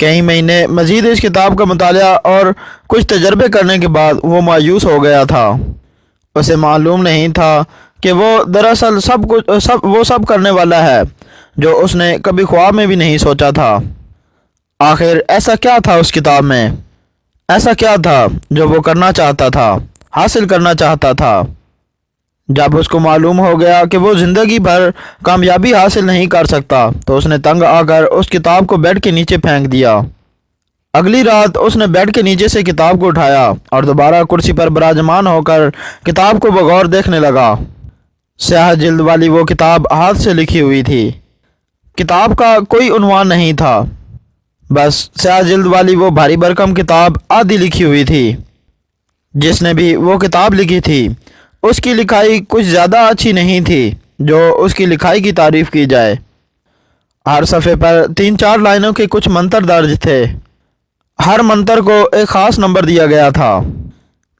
کئی مہینے مزید اس کتاب کا مطالعہ اور کچھ تجربے کرنے کے بعد وہ مایوس ہو گیا تھا۔ اسے معلوم نہیں تھا کہ وہ دراصل سب کرنے والا ہے جو اس نے کبھی خواب میں بھی نہیں سوچا تھا۔ آخر ایسا کیا تھا اس کتاب میں؟ ایسا کیا تھا جو وہ کرنا چاہتا تھا، حاصل کرنا چاہتا تھا؟ جب اس کو معلوم ہو گیا کہ وہ زندگی بھر کامیابی حاصل نہیں کر سکتا تو اس نے تنگ آ کر اس کتاب کو بیڈ کے نیچے پھینک دیا۔ اگلی رات اس نے بیڈ کے نیچے سے کتاب کو اٹھایا اور دوبارہ کرسی پر براجمان ہو کر کتاب کو بغور دیکھنے لگا۔ سیاہ جلد والی وہ کتاب ہاتھ سے لکھی ہوئی تھی۔ کتاب کا کوئی عنوان نہیں تھا، بس سیاہ جلد والی وہ بھاری بھرکم کتاب آدھی لکھی ہوئی تھی۔ جس نے بھی وہ کتاب لکھی تھی اس کی لکھائی کچھ زیادہ اچھی نہیں تھی جو اس کی لکھائی کی تعریف کی جائے۔ ہر صفحے پر 3-4 لائنوں کے کچھ منتر درج تھے۔ ہر منتر کو ایک خاص نمبر دیا گیا تھا،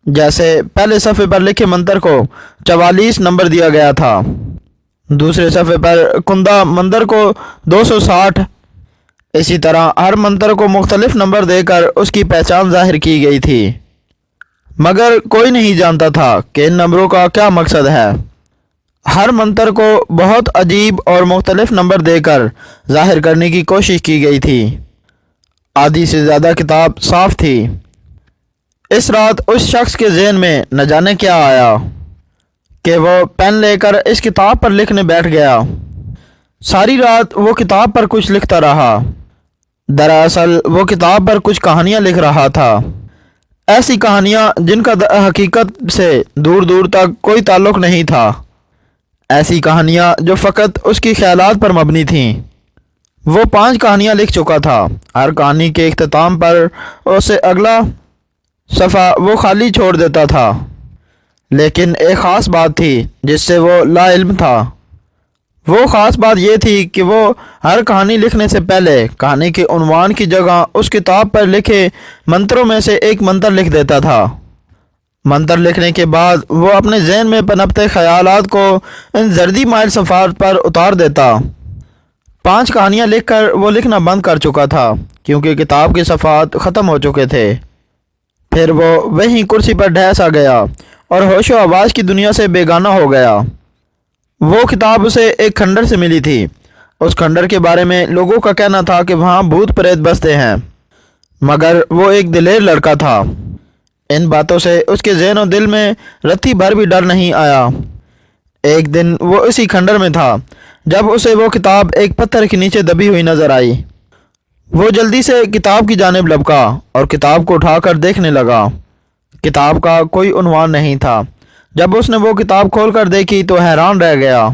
جیسے پہلے صفحے پر لکھے منتر کو 44 نمبر دیا گیا تھا، دوسرے صفحے پر کندہ منتر کو 260۔ اسی طرح ہر منتر کو مختلف نمبر دے کر اس کی پہچان ظاہر کی گئی تھی، مگر کوئی نہیں جانتا تھا کہ ان نمبروں کا کیا مقصد ہے۔ ہر منتر کو بہت عجیب اور مختلف نمبر دے کر ظاہر کرنے کی کوشش کی گئی تھی۔ آدھی سے زیادہ کتاب صاف تھی۔ اس رات اس شخص کے ذہن میں نہ جانے کیا آیا کہ وہ پین لے کر اس کتاب پر لکھنے بیٹھ گیا۔ ساری رات وہ کتاب پر کچھ لکھتا رہا۔ دراصل وہ کتاب پر کچھ کہانیاں لکھ رہا تھا، ایسی کہانیاں جن کا حقیقت سے دور دور تک کوئی تعلق نہیں تھا، ایسی کہانیاں جو فقط اس کی خیالات پر مبنی تھیں۔ وہ 5 کہانیاں لکھ چکا تھا۔ ہر کہانی کے اختتام پر اسے اگلا صفحہ وہ خالی چھوڑ دیتا تھا، لیکن ایک خاص بات تھی جس سے وہ لا علم تھا۔ وہ خاص بات یہ تھی کہ وہ ہر کہانی لکھنے سے پہلے کہانی کے عنوان کی جگہ اس کتاب پر لکھے منتروں میں سے ایک منتر لکھ دیتا تھا۔ منتر لکھنے کے بعد وہ اپنے ذہن میں پنپتے خیالات کو ان زردی مائل صفحات پر اتار دیتا۔ 5 کہانیاں لکھ کر وہ لکھنا بند کر چکا تھا کیونکہ کتاب کے صفحات ختم ہو چکے تھے۔ پھر وہ وہیں کرسی پر ڈھہ سا گیا اور ہوش و آواز کی دنیا سے بیگانہ ہو گیا۔ وہ کتاب اسے ایک کھنڈر سے ملی تھی۔ اس کھنڈر کے بارے میں لوگوں کا کہنا تھا کہ وہاں بھوت پریت بستے ہیں، مگر وہ ایک دلیر لڑکا تھا۔ ان باتوں سے اس کے ذہن و دل میں رتی بھر بھی ڈر نہیں آیا۔ ایک دن وہ اسی کھنڈر میں تھا جب اسے وہ کتاب ایک پتھر کے نیچے دبی ہوئی نظر آئی۔ وہ جلدی سے کتاب کی جانب لپکا اور کتاب کو اٹھا کر دیکھنے لگا۔ کتاب کا کوئی عنوان نہیں تھا۔ جب اس نے وہ کتاب کھول کر دیکھی تو حیران رہ گیا،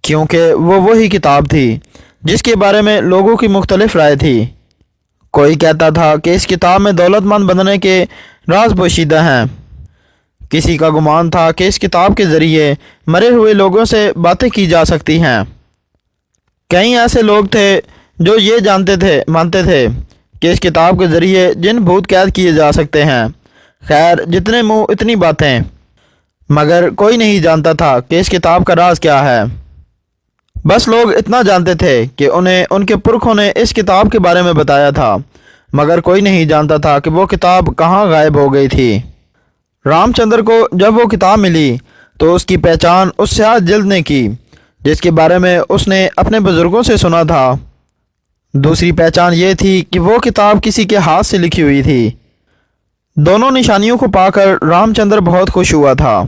کیونکہ وہ وہی کتاب تھی جس کے بارے میں لوگوں کی مختلف رائے تھی۔ کوئی کہتا تھا کہ اس کتاب میں دولت مند بننے کے راز پوشیدہ ہیں۔ کسی کا گمان تھا کہ اس کتاب کے ذریعے مرے ہوئے لوگوں سے باتیں کی جا سکتی ہیں۔ کئی ایسے لوگ تھے جو یہ مانتے تھے کہ اس کتاب کے ذریعے جن بھوت قید کیے جا سکتے ہیں۔ خیر، جتنے منہ اتنی باتیں، مگر کوئی نہیں جانتا تھا کہ اس کتاب کا راز کیا ہے۔ بس لوگ اتنا جانتے تھے کہ انہیں ان کے پرکھوں نے اس کتاب کے بارے میں بتایا تھا، مگر کوئی نہیں جانتا تھا کہ وہ کتاب کہاں غائب ہو گئی تھی۔ رام چندر کو جب وہ کتاب ملی تو اس کی پہچان اس سیاہ جلد نے کی جس کے بارے میں اس نے اپنے بزرگوں سے سنا تھا۔ دوسری پہچان یہ تھی کہ وہ کتاب کسی کے ہاتھ سے لکھی ہوئی تھی۔ دونوں نشانیوں کو پا کر رام چندر بہت خوش ہوا تھا۔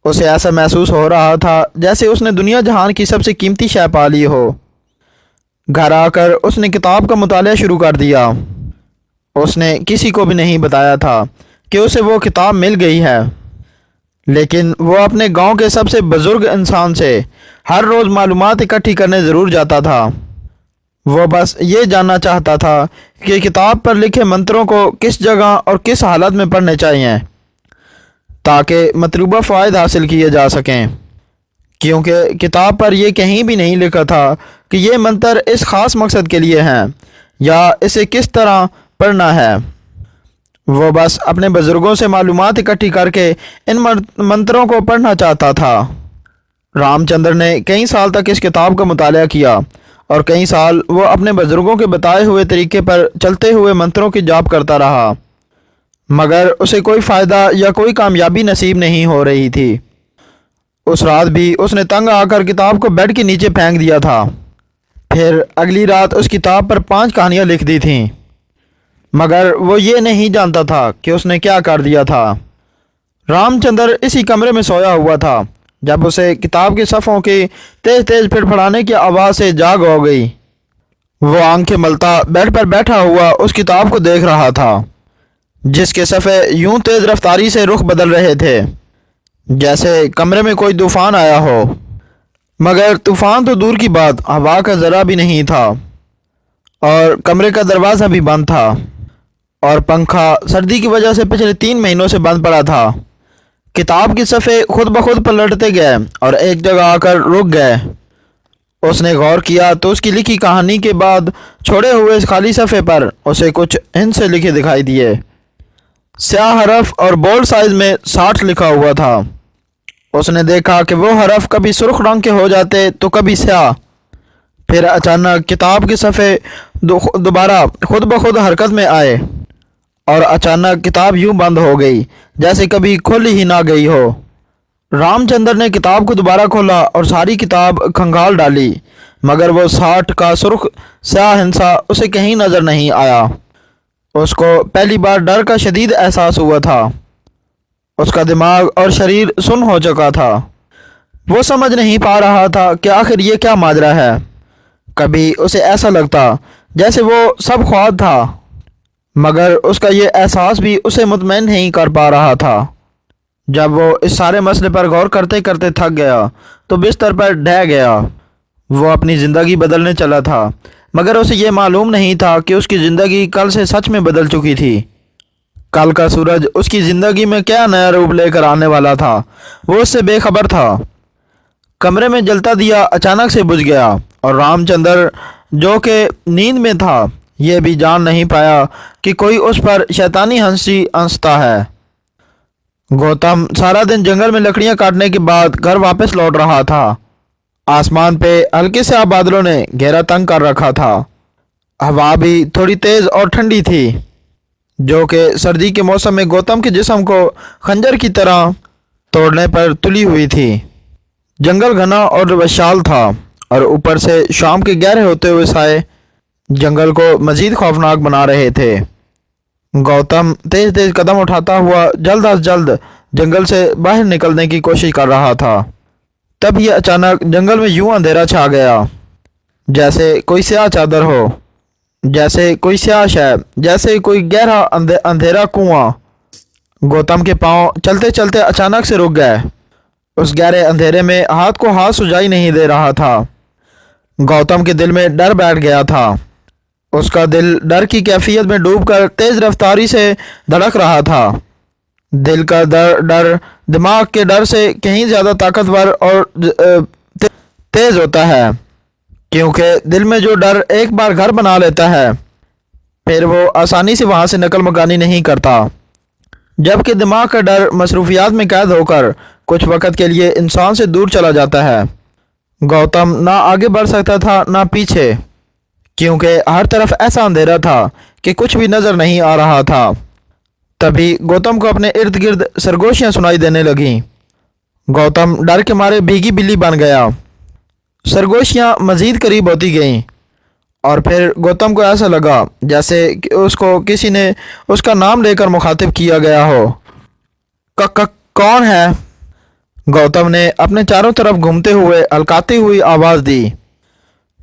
اسے ایسا محسوس ہو رہا تھا جیسے اس نے دنیا جہان کی سب سے قیمتی شے پا لی ہو۔ گھر آ کر اس نے کتاب کا مطالعہ شروع کر دیا۔ اس نے کسی کو بھی نہیں بتایا تھا کہ اسے وہ کتاب مل گئی ہے، لیکن وہ اپنے گاؤں کے سب سے بزرگ انسان سے ہر روز معلومات اکٹھی کرنے ضرور جاتا تھا۔ وہ بس یہ جاننا چاہتا تھا کہ کتاب پر لکھے منتروں کو کس جگہ اور کس حالت میں پڑھنے چاہیے تاکہ مطلوبہ فوائد حاصل کیے جا سکیں، کیونکہ کتاب پر یہ کہیں بھی نہیں لکھا تھا کہ یہ منتر اس خاص مقصد کے لیے ہیں یا اسے کس طرح پڑھنا ہے۔ وہ بس اپنے بزرگوں سے معلومات اکٹھی کر کے ان منتروں کو پڑھنا چاہتا تھا۔ رام چندر نے کئی سال تک اس کتاب کا مطالعہ کیا اور کئی سال وہ اپنے بزرگوں کے بتائے ہوئے طریقے پر چلتے ہوئے منتروں کی جاپ کرتا رہا، مگر اسے کوئی فائدہ یا کوئی کامیابی نصیب نہیں ہو رہی تھی۔ اس رات بھی اس نے تنگ آ کر کتاب کو بیڈ کے نیچے پھینک دیا تھا۔ پھر اگلی رات اس کتاب پر 5 کہانیاں لکھ دی تھیں، مگر وہ یہ نہیں جانتا تھا کہ اس نے کیا کر دیا تھا۔ رام چندر اسی کمرے میں سویا ہوا تھا جب اسے کتاب کے صفحوں کی تیز تیز پھڑپڑانے کی آواز سے جاگ ہو گئی۔ وہ آنکھیں ملتا بیڈ پر بیٹھا ہوا اس کتاب کو دیکھ رہا تھا جس کے صفحے یوں تیز رفتاری سے رخ بدل رہے تھے جیسے کمرے میں کوئی طوفان آیا ہو، مگر طوفان تو دور کی بات، ہوا کا ذرا بھی نہیں تھا، اور کمرے کا دروازہ بھی بند تھا، اور پنکھا سردی کی وجہ سے پچھلے 3 مہینوں سے بند پڑا تھا۔ کتاب کے صفحے خود بخود پلٹتے گئے اور ایک جگہ آ کر رک گئے۔ اس نے غور کیا تو اس کی لکھی کہانی کے بعد چھوڑے ہوئے اس خالی صفحے پر اسے کچھ ہند سے لکھے دکھائی دیے۔ سیاہ حرف اور بولڈ سائز میں 60 لکھا ہوا تھا۔ اس نے دیکھا کہ وہ حرف کبھی سرخ رنگ کے ہو جاتے تو کبھی سیاہ۔ پھر اچانک کتاب کے صفحے دوبارہ خود بخود حرکت میں آئے اور اچانک کتاب یوں بند ہو گئی جیسے کبھی کھل ہی نہ گئی ہو۔ رام چندر نے کتاب کو دوبارہ کھولا اور ساری کتاب کھنگال ڈالی، مگر وہ 60 کا سرخ سیاہ ہندسہ اسے کہیں نظر نہیں آیا۔ اس کو پہلی بار ڈر کا شدید احساس ہوا تھا۔ اس کا دماغ اور شریر سن ہو چکا تھا۔ وہ سمجھ نہیں پا رہا تھا کہ آخر یہ کیا ماجرا ہے۔ کبھی اسے ایسا لگتا جیسے وہ سب خواب تھا، مگر اس کا یہ احساس بھی اسے مطمئن نہیں کر پا رہا تھا۔ جب وہ اس سارے مسئلے پر غور کرتے کرتے تھک گیا تو بستر پر ڈھہ گیا۔ وہ اپنی زندگی بدلنے چلا تھا، مگر اسے یہ معلوم نہیں تھا کہ اس کی زندگی کل سے سچ میں بدل چکی تھی۔ کل کا سورج اس کی زندگی میں کیا نیا روپ لے کر آنے والا تھا، وہ اس سے بے خبر تھا۔ کمرے میں جلتا دیا اچانک سے بجھ گیا اور رام چندر جو کہ نیند میں تھا یہ بھی جان نہیں پایا کہ کوئی اس پر شیطانی ہنسی ہنستا ہے۔ گوتم سارا دن جنگل میں لکڑیاں کاٹنے کے بعد گھر واپس لوٹ رہا تھا۔ آسمان پہ ہلکے سے بادلوں نے گھیرا تنگ کر رکھا تھا۔ ہوا بھی تھوڑی تیز اور ٹھنڈی تھی جو کہ سردی کے موسم میں گوتم کے جسم کو خنجر کی طرح توڑنے پر تلی ہوئی تھی۔ جنگل گھنا اور وشال تھا اور اوپر سے شام کے گہرے ہوتے ہوئے سائے جنگل کو مزید خوفناک بنا رہے تھے۔ گوتم تیز تیز قدم اٹھاتا ہوا جلد از جلد جنگل سے باہر نکلنے کی کوشش کر رہا تھا۔ تب یہ اچانک جنگل میں یوں اندھیرا چھا گیا جیسے کوئی سیاہ چادر ہو، جیسے کوئی سیاہ شے، جیسے کوئی گہرا اندھیرا کنواں۔ گوتم کے پاؤں چلتے چلتے اچانک سے رک گئے۔ اس گہرے اندھیرے میں ہاتھ کو ہاتھ سجائی نہیں دے رہا تھا۔ گوتم کے دل میں ڈر بیٹھ گیا تھا۔ اس کا دل ڈر کی کیفیت میں ڈوب کر تیز رفتاری سے دھڑک رہا تھا۔ دل کا ڈر دماغ کے ڈر سے کہیں زیادہ طاقتور اور تیز ہوتا ہے، کیونکہ دل میں جو ڈر ایک بار گھر بنا لیتا ہے پھر وہ آسانی سے وہاں سے نقل مکانی نہیں کرتا، جبکہ دماغ کا ڈر مصروفیات میں قید ہو کر کچھ وقت کے لیے انسان سے دور چلا جاتا ہے۔ گوتم نہ آگے بڑھ سکتا تھا نہ پیچھے، کیونکہ ہر طرف ایسا اندھیرا تھا کہ کچھ بھی نظر نہیں آ رہا تھا۔ تبھی گوتم کو اپنے ارد گرد سرگوشیاں سنائی دینے لگیں۔ گوتم ڈر کے مارے بھیگی بلی بن گیا۔ سرگوشیاں مزید قریب ہوتی گئیں اور پھر گوتم کو ایسا لگا جیسے کہ اس کو کسی نے اس کا نام لے کر مخاطب کیا گیا ہو۔ کون ہے؟ گوتم نے اپنے چاروں طرف گھومتے ہوئے ہلکاتی ہوئی آواز دی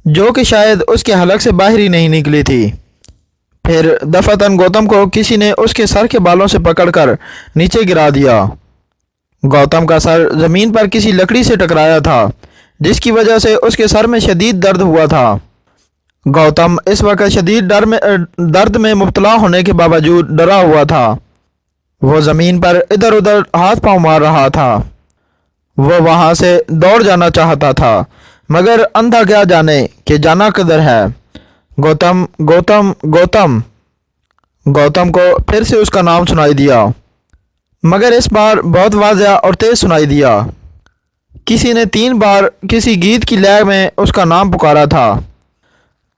جو کہ شاید اس کے حلق سے باہر ہی نہیں نکلی تھی۔ پھر دفعتاً گوتم کو کسی نے اس کے سر کے بالوں سے پکڑ کر نیچے گرا دیا۔ گوتم کا سر زمین پر کسی لکڑی سے ٹکرایا تھا جس کی وجہ سے اس کے سر میں شدید درد ہوا تھا۔ گوتم اس وقت شدید درد میں مبتلا ہونے کے باوجود ڈرا ہوا تھا۔ وہ زمین پر ادھر ادھر ہاتھ پاؤں مار رہا تھا۔ وہ وہاں سے دوڑ جانا چاہتا تھا، مگر اندھا کیا جانے کہ جانا کدھر ہے۔ گوتم گوتم گوتم گوتم کو پھر سے اس کا نام سنائی دیا، مگر اس بار بہت واضح اور تیز سنائی دیا۔ کسی نے 3 بار کسی گیت کی لے میں اس کا نام پکارا تھا۔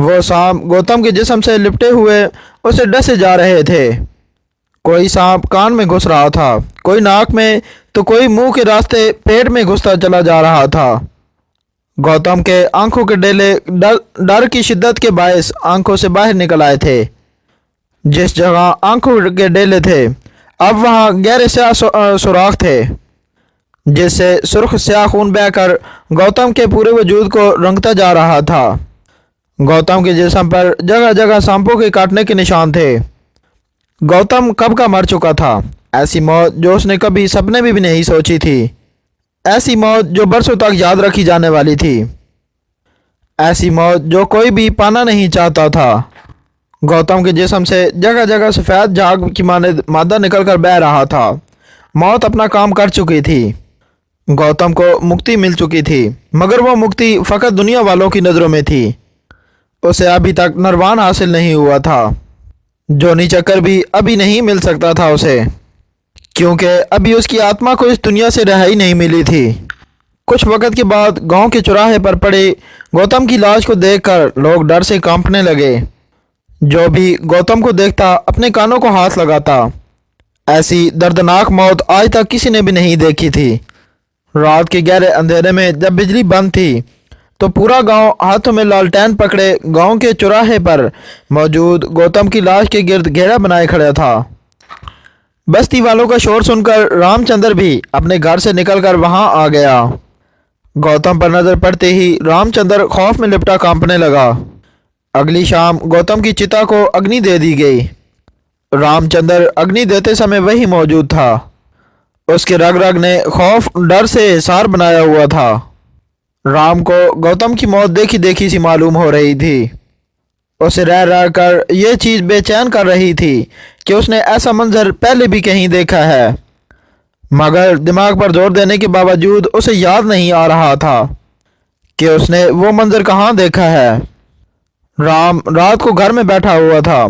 وہ سانپ گوتم کے جسم سے لپٹے ہوئے اسے ڈسے جا رہے تھے۔ کوئی سانپ کان میں گھس رہا تھا، کوئی ناک میں تو کوئی منہ کے راستے پیٹ میں گھستا چلا جا رہا تھا۔ گوتم کے آنکھوں کے ڈیلے ڈر کی شدت کے باعث آنکھوں سے باہر نکل آئے تھے۔ جس جگہ آنکھوں کے ڈیلے تھے اب وہاں گہرے سیاہ سوراخ تھے، جس سے سرخ سیاہ خون بہہ کر گوتم کے پورے وجود کو رنگتا جا رہا تھا۔ گوتم کے جسم پر جگہ جگہ سانپوں کے کاٹنے کے نشان تھے۔ گوتم کب کا مر چکا تھا، ایسی موت جو اس نے کبھی سپنے میں بھی نہیں سوچی تھی، ایسی موت جو برسوں تک یاد رکھی جانے والی تھی، ایسی موت جو کوئی بھی پانا نہیں چاہتا تھا۔ گوتم کے جسم سے جگہ جگہ سفید جھاگ کی مانند مادہ نکل کر بہہ رہا تھا۔ موت اپنا کام کر چکی تھی، گوتم کو مکتی مل چکی تھی، مگر وہ مکتی فقط دنیا والوں کی نظروں میں تھی۔ اسے ابھی تک نروان حاصل نہیں ہوا تھا، جونی چکر بھی ابھی نہیں مل سکتا تھا اسے، کیونکہ ابھی اس کی آتما کو اس دنیا سے رہائی نہیں ملی تھی۔ کچھ وقت کے بعد گاؤں کے چوراہے پر پڑے گوتم کی لاش کو دیکھ کر لوگ ڈر سے کانپنے لگے۔ جو بھی گوتم کو دیکھتا اپنے کانوں کو ہاتھ لگاتا۔ ایسی دردناک موت آج تک کسی نے بھی نہیں دیکھی تھی۔ رات کے گہرے اندھیرے میں جب بجلی بند تھی تو پورا گاؤں ہاتھوں میں لالٹین پکڑے گاؤں کے چوراہے پر موجود گوتم کی لاش کے گرد گھیرا بنائے کھڑا تھا۔ بستی والوں کا شور سن کر رام چندر بھی اپنے گھر سے نکل کر وہاں آ گیا۔ گوتم پر نظر پڑتے ہی رام چندر خوف میں لپٹا کانپنے لگا۔ اگلی شام گوتم کی چتا کو اگنی دے دی گئی۔ رام چندر اگنی دیتے سمے وہی موجود تھا۔ اس کے رگ رگ نے خوف ڈر سے احسار بنایا ہوا تھا۔ رام کو گوتم کی موت دیکھی دیکھی سی معلوم ہو رہی تھی۔ اسے رہ رہ کر یہ چیز بے چین کر رہی تھی کہ اس نے ایسا منظر پہلے بھی کہیں دیکھا ہے، مگر دماغ پر زور دینے کے باوجود اسے یاد نہیں آ رہا تھا کہ اس نے وہ منظر کہاں دیکھا ہے۔ رام رات کو گھر میں بیٹھا ہوا تھا،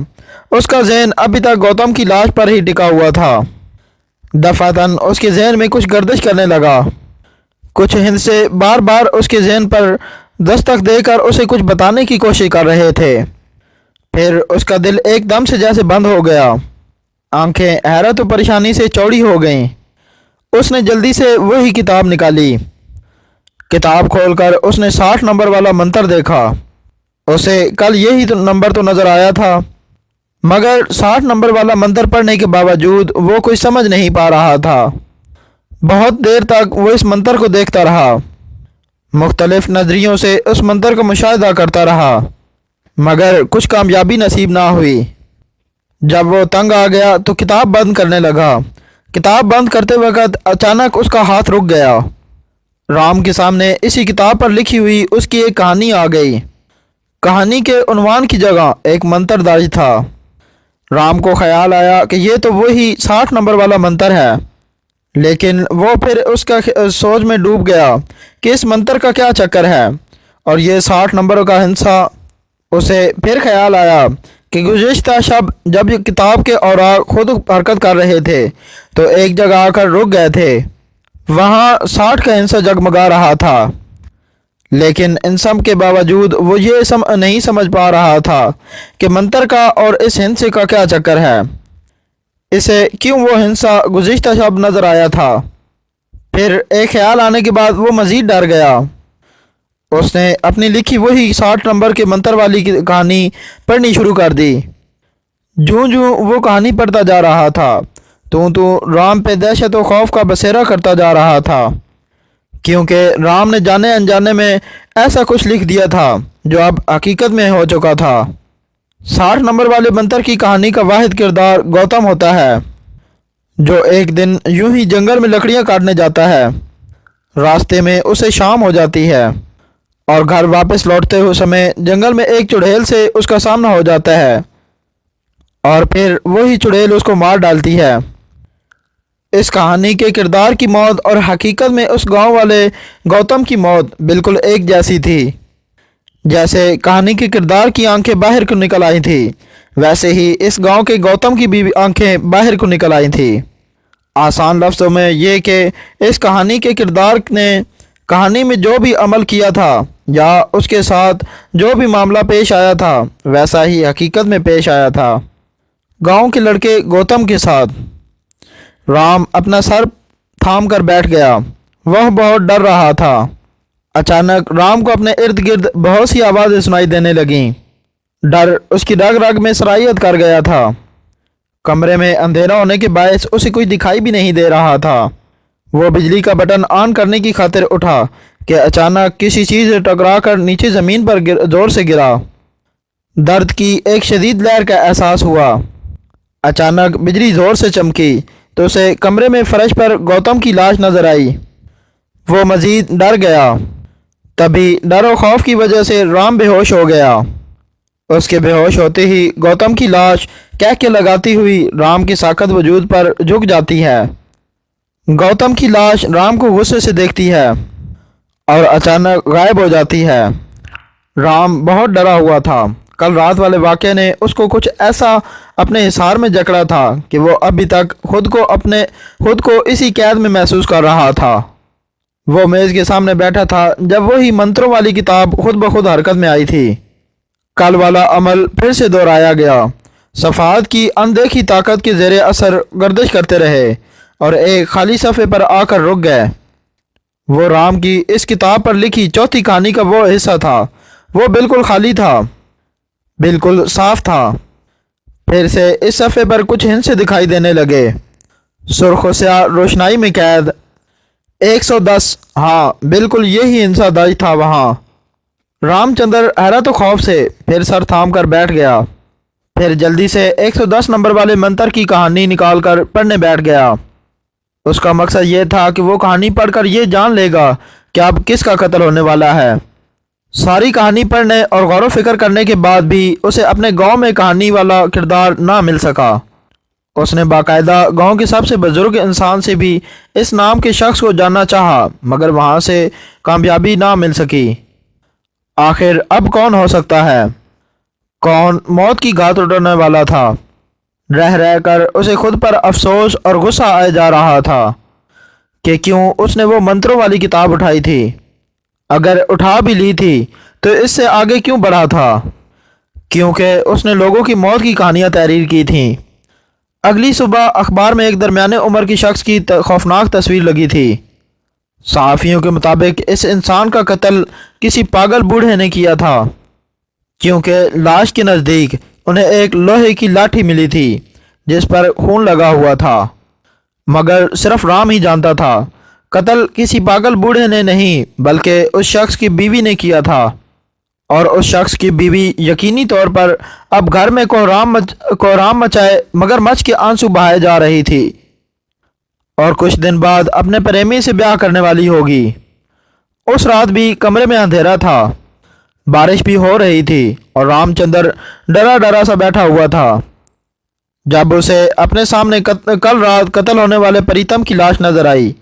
اس کا ذہن ابھی تک گوتم کی لاش پر ہی ٹکا ہوا تھا۔ دفعتاً اس کے ذہن میں کچھ گردش کرنے لگا، کچھ ہندسے بار بار اس کے ذہن پر دستک دے کر اسے کچھ بتانے کی کوشش کر رہے تھے۔ پھر اس کا دل ایک دم سے جیسے بند ہو گیا، آنکھیں حیرت و پریشانی سے چوڑی ہو گئیں۔ اس نے جلدی سے وہی کتاب نکالی۔ کتاب کھول کر اس نے 60 نمبر والا منتر دیکھا۔ اسے کل یہی نمبر تو نظر آیا تھا، مگر 60 نمبر والا منتر پڑھنے کے باوجود وہ کوئی سمجھ نہیں پا رہا تھا۔ بہت دیر تک وہ اس منتر کو دیکھتا رہا، مختلف نظریوں سے اس منتر کا مشاہدہ کرتا رہا، مگر کچھ کامیابی نصیب نہ ہوئی۔ جب وہ تنگ آ گیا تو کتاب بند کرنے لگا۔ کتاب بند کرتے وقت اچانک اس کا ہاتھ رک گیا۔ رام کے سامنے اسی کتاب پر لکھی ہوئی اس کی ایک کہانی آ گئی۔ کہانی کے عنوان کی جگہ ایک منتر درج تھا۔ رام کو خیال آیا کہ یہ تو وہی 60 نمبر والا منتر ہے، لیکن وہ پھر اس کا سوچ میں ڈوب گیا کہ اس منتر کا کیا چکر ہے اور یہ 60 نمبر کا ہندسہ۔ اسے پھر خیال آیا کہ گزشتہ شب جب یہ کتاب کے اوراق خود حرکت کر رہے تھے تو ایک جگہ آ کر رک گئے تھے، وہاں 60 کا ہندسہ جگمگا رہا تھا، لیکن ان سب کے باوجود وہ یہ نہیں سمجھ پا رہا تھا کہ منتر کا اور اس ہندسے کا کیا چکر ہے، اسے کیوں وہ ہندسہ گزشتہ شب نظر آیا تھا۔ پھر ایک خیال آنے کے بعد وہ مزید ڈر گیا۔ اس نے اپنی لکھی وہی 60 نمبر کے منتر والی کہانی پڑھنی شروع کر دی۔ جوں جوں وہ کہانی پڑھتا جا رہا تھا تو رام پہ دہشت و خوف کا بسیرا کرتا جا رہا تھا، کیونکہ رام نے جانے انجانے میں ایسا کچھ لکھ دیا تھا جو اب حقیقت میں ہو چکا تھا۔ 60 نمبر والے منتر کی کہانی کا واحد کردار گوتم ہوتا ہے، جو ایک دن یوں ہی جنگل میں لکڑیاں کاٹنے جاتا ہے۔ راستے میں اسے شام ہو جاتی ہے اور گھر واپس لوٹتے ہوئے سمے جنگل میں ایک چڑیل سے اس کا سامنا ہو جاتا ہے اور پھر وہی چڑیل اس کو مار ڈالتی ہے۔ اس کہانی کے کردار کی موت اور حقیقت میں اس گاؤں والے گوتم کی موت بالکل ایک جیسی تھی۔ جیسے کہانی کے کردار کی آنکھیں باہر کو نکل آئی تھی، ویسے ہی اس گاؤں کے گوتم کی بھی آنکھیں باہر کو نکل آئی تھی۔ آسان لفظوں میں یہ کہ اس کہانی کے کردار نے کہانی میں جو بھی عمل کیا تھا یا اس کے ساتھ جو بھی معاملہ پیش آیا تھا ویسا ہی حقیقت میں پیش آیا تھا۔ گاؤں کے لڑکے گوتم کے ساتھ رام اپنا سر تھام کر بیٹھ گیا۔ وہ بہت ڈر رہا تھا۔ اچانک رام کو اپنے ارد گرد بہت سی آوازیں سنائی دینے لگیں۔ ڈر اس کی رگ رگ میں سرایت کر گیا تھا۔ کمرے میں اندھیرا ہونے کے باعث اسے کچھ دکھائی بھی نہیں دے رہا تھا۔ وہ بجلی کا بٹن آن کرنے کی خاطر اٹھا کہ اچانک کسی چیز سے ٹکرا کر نیچے زمین پر زور سے گرا۔ درد کی ایک شدید لہر کا احساس ہوا۔ اچانک بجلی زور سے چمکی تو اسے کمرے میں فرش پر گوتم کی لاش نظر آئی۔ وہ مزید ڈر گیا۔ تبھی ڈر و خوف کی وجہ سے رام بے ہوش ہو گیا۔ اس کے بے ہوش ہوتے ہی گوتم کی لاش کہہ کے لگاتی ہوئی رام کے ساکت وجود پر جھک جاتی ہے۔ گوتم کی لاش رام کو غصے سے دیکھتی ہے اور اچانک غائب ہو جاتی ہے۔ رام بہت ڈرا ہوا تھا۔ کل رات والے واقعے نے اس کو کچھ ایسا اپنے حصار میں جکڑا تھا کہ وہ ابھی تک خود کو اسی قید میں محسوس کر رہا تھا۔ وہ میز کے سامنے بیٹھا تھا جب وہی منتروں والی کتاب خود بخود حرکت میں آئی تھی۔ کل والا عمل پھر سے دہرایا گیا۔ صفحات کی اندیکھی طاقت کے زیر اثر گردش کرتے رہے اور ایک خالی صفحے پر آ کر رک گئے۔ وہ رام کی اس کتاب پر لکھی چوتھی کہانی کا وہ حصہ تھا۔ وہ بالکل خالی تھا، بالکل صاف تھا۔ پھر سے اس صفحے پر کچھ ہندسے دکھائی دینے لگے۔ سرخ و سیاہ روشنائی میں قید 110۔ ہاں، بالکل یہی ہندسہ درج تھا وہاں۔ رام چندر حیرت و خوف سے پھر سر تھام کر بیٹھ گیا۔ پھر جلدی سے 110 نمبر والے منتر کی کہانی نکال کر پڑھنے بیٹھ گیا۔ اس کا مقصد یہ تھا کہ وہ کہانی پڑھ کر یہ جان لے گا کہ اب کس کا قتل ہونے والا ہے۔ ساری کہانی پڑھنے اور غور و فکر کرنے کے بعد بھی اسے اپنے گاؤں میں کہانی والا کردار نہ مل سکا۔ اس نے باقاعدہ گاؤں کے سب سے بزرگ انسان سے بھی اس نام کے شخص کو جاننا چاہا مگر وہاں سے کامیابی نہ مل سکی۔ آخر اب کون ہو سکتا ہے؟ کون موت کی گھات اٹھانے والا تھا؟ رہ رہ کر اسے خود پر افسوس اور غصہ آئے جا رہا تھا کہ کیوں اس نے وہ منتروں والی کتاب اٹھائی تھی۔ اگر اٹھا بھی لی تھی تو اس سے آگے کیوں بڑھا تھا؟ کیونکہ اس نے لوگوں کی موت کی کہانیاں تحریر کی تھیں۔ اگلی صبح اخبار میں ایک درمیانے عمر کی شخص کی خوفناک تصویر لگی تھی۔ صحافیوں کے مطابق اس انسان کا قتل کسی پاگل بوڑھے نے کیا تھا، کیونکہ لاش کے نزدیک انہیں ایک لوہے کی لاٹھی ملی تھی جس پر خون لگا ہوا تھا۔ مگر صرف رام ہی جانتا تھا قتل کسی پاگل بوڑھے نے نہیں بلکہ اس شخص کی بیوی نے کیا تھا، اور اس شخص کی بیوی یقینی طور پر اب گھر میں کوہرام مچائے مگر مچ کے آنسو بہائے جا رہی تھی اور کچھ دن بعد اپنے پریمی سے بیاہ کرنے والی ہوگی۔ اس رات بھی کمرے میں اندھیرا تھا، بارش بھی ہو رہی تھی اور رام چندر ڈرا ڈرا سا بیٹھا ہوا تھا جب اسے اپنے سامنے کل رات قتل ہونے والے پریتم کی لاش نظر آئی۔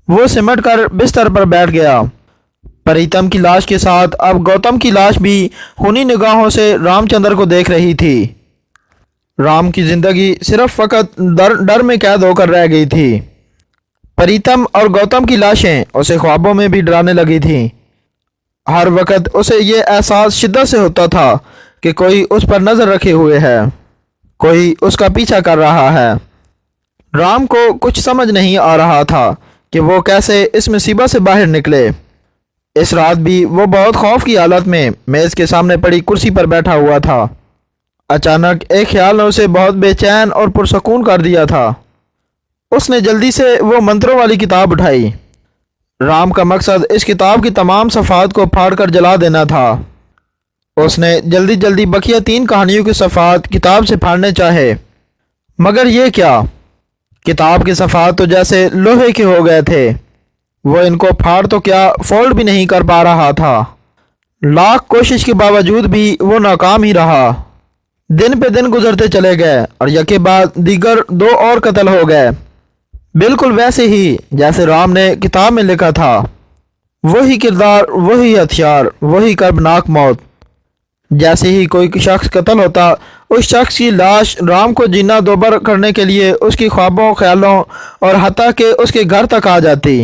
وہ سمٹ کر بستر پر بیٹھ گیا۔ پریتم کی لاش کے ساتھ اب گوتم کی لاش بھی خونی نگاہوں سے رام چندر کو دیکھ رہی تھی۔ رام کی زندگی صرف فقط ڈر میں قید ہو کر رہ گئی تھی۔ پریتم اور گوتم کی لاشیں اسے خوابوں میں بھی ڈرانے لگی تھیں۔ ہر وقت اسے یہ احساس شدت سے ہوتا تھا کہ کوئی اس پر نظر رکھے ہوئے ہے، کوئی اس کا پیچھا کر رہا ہے۔ رام کو کچھ سمجھ نہیں آ رہا تھا کہ وہ کیسے اس مصیبت سے باہر نکلے۔ اس رات بھی وہ بہت خوف کی حالت میں میز کے سامنے پڑی کرسی پر بیٹھا ہوا تھا۔ اچانک ایک خیال نے اسے بہت بے چین اور پرسکون کر دیا تھا۔ اس نے جلدی سے وہ منتروں والی کتاب اٹھائی۔ رام کا مقصد اس کتاب کی تمام صفحات کو پھاڑ کر جلا دینا تھا۔ اس نے جلدی بقیہ 3 کہانیوں کے صفحات کتاب سے پھاڑنے چاہے، مگر یہ کیا؟ کتاب کے صفحات تو جیسے لوہے کے ہو گئے تھے۔ وہ ان کو پھاڑ تو کیا فولڈ بھی نہیں کر پا رہا تھا۔ لاکھ کوشش کے باوجود بھی وہ ناکام ہی رہا۔ دن پہ دن گزرتے چلے گئے اور یکے بعد دیگر 2 اور قتل ہو گئے، بالکل ویسے ہی جیسے رام نے کتاب میں لکھا تھا۔ وہی کردار، وہی ہتھیار، وہی کربناک موت۔ جیسے ہی کوئی شخص قتل ہوتا اس شخص کی لاش رام کو جینا دوبر کرنے کے لیے اس کی خوابوں، خیالوں اور حتیٰ کہ اس کے گھر تک آ جاتی۔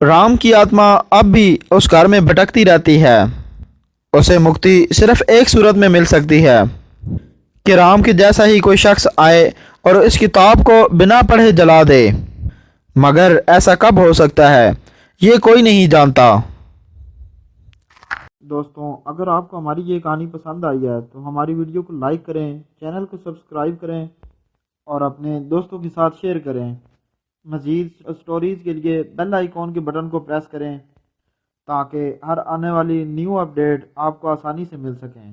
رام کی آتما اب بھی اس گھر میں بھٹکتی رہتی ہے۔ اسے مکتی صرف ایک صورت میں مل سکتی ہے کہ رام کے جیسا ہی کوئی شخص آئے اور اس کتاب کو بنا پڑھے جلا دے، مگر ایسا کب ہو سکتا ہے یہ کوئی نہیں جانتا۔ دوستوں، اگر آپ کو ہماری یہ کہانی پسند آئی ہے تو ہماری ویڈیو کو لائک کریں، چینل کو سبسکرائب کریں اور اپنے دوستوں کے ساتھ شیئر کریں۔ مزید سٹوریز کے لیے بیل آئیکن کے بٹن کو پریس کریں تاکہ ہر آنے والی نیو اپڈیٹ آپ کو آسانی سے مل سکیں۔